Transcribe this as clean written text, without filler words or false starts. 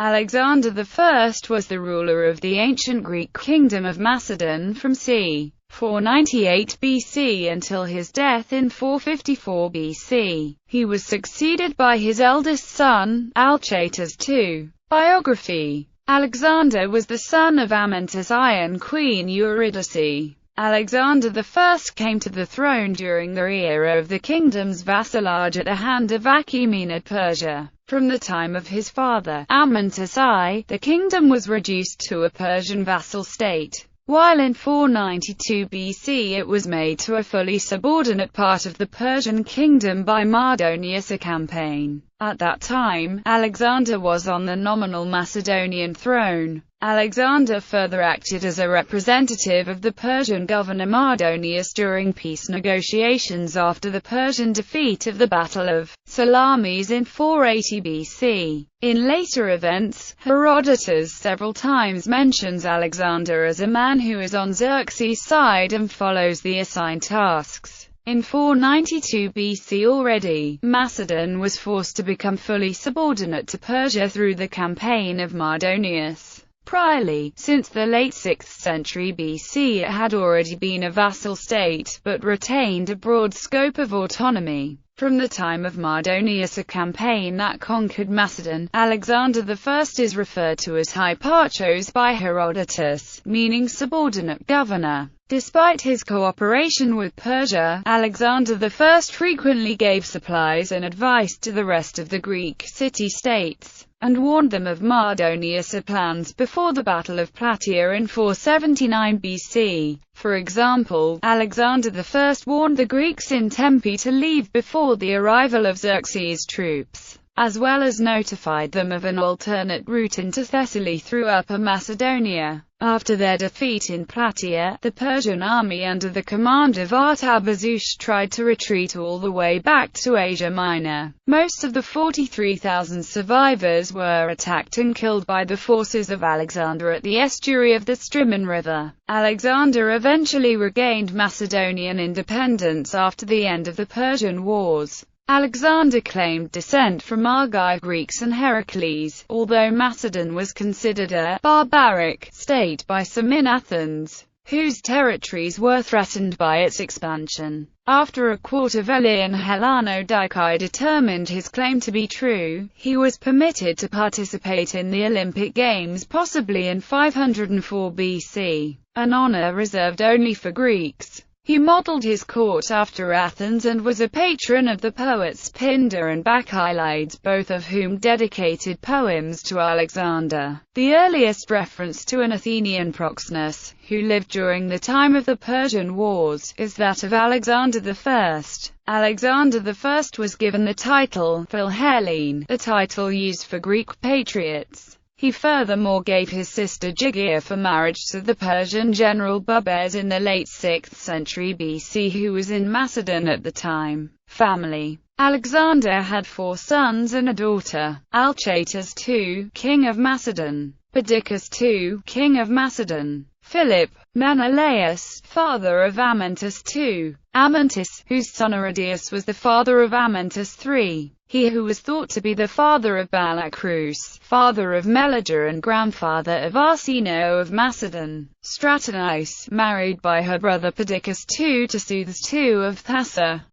Alexander I was the ruler of the ancient Greek kingdom of Macedon from c. 498 BC until his death in 454 BC. He was succeeded by his eldest son, Alchates II. Biography. Alexander was the son of Amyntas I and Queen Eurydice. Alexander I came to the throne during the era of the kingdom's vassalage at the hand of Achaemenid Persia. From the time of his father, Amyntas I, the kingdom was reduced to a Persian vassal state, while in 492 BC it was made to a fully subordinate part of the Persian kingdom by Mardonius, a campaign. At that time, Alexander was on the nominal Macedonian throne. Alexander further acted as a representative of the Persian governor Mardonius during peace negotiations after the Persian defeat of the Battle of Salamis in 480 BC. In later events, Herodotus several times mentions Alexander as a man who is on Xerxes' side and follows the assigned tasks. In 492 BC already, Macedon was forced to become fully subordinate to Persia through the campaign of Mardonius. Priorly, since the late 6th century BC it had already been a vassal state, but retained a broad scope of autonomy. From the time of Mardonius, a campaign that conquered Macedon, Alexander I is referred to as Hyparchos by Herodotus, meaning subordinate governor. Despite his cooperation with Persia, Alexander I frequently gave supplies and advice to the rest of the Greek city-states, and warned them of Mardonius' plans before the Battle of Plataea in 479 BC. For example, Alexander I warned the Greeks in Tempe to leave before the arrival of Xerxes' troops, as well as notified them of an alternate route into Thessaly through Upper Macedonia. After their defeat in Plataea, the Persian army under the command of Artabazus tried to retreat all the way back to Asia Minor. Most of the 43,000 survivors were attacked and killed by the forces of Alexander at the estuary of the Strymon River. Alexander eventually regained Macedonian independence after the end of the Persian Wars. Alexander claimed descent from Argive Greeks and Heracles, although Macedon was considered a barbaric state by some in Athens, whose territories were threatened by its expansion. After a Quaternary Hellanodike determined his claim to be true, he was permitted to participate in the Olympic Games possibly in 504 BC, an honor reserved only for Greeks. He modeled his court after Athens and was a patron of the poets Pindar and Bacchylides, both of whom dedicated poems to Alexander. The earliest reference to an Athenian Proxenus, who lived during the time of the Persian Wars, is that of Alexander I. Alexander I was given the title Philhellene, a title used for Greek patriots. He furthermore gave his sister Gygia for marriage to the Persian general Bubes in the late 6th century BC, who was in Macedon at the time. Family. Alexander had 4 sons and a daughter: Alchates II, king of Macedon; Perdiccas II, king of Macedon; Philip; Menelaus, father of Amyntas II; Amyntas, whose son Aridaeus was the father of Amyntas III. He who was thought to be the father of Balacrus, father of Meleger and grandfather of Arsinoe of Macedon; Stratonice, married by her brother Perdiccas II to Seuthus II of Thassa.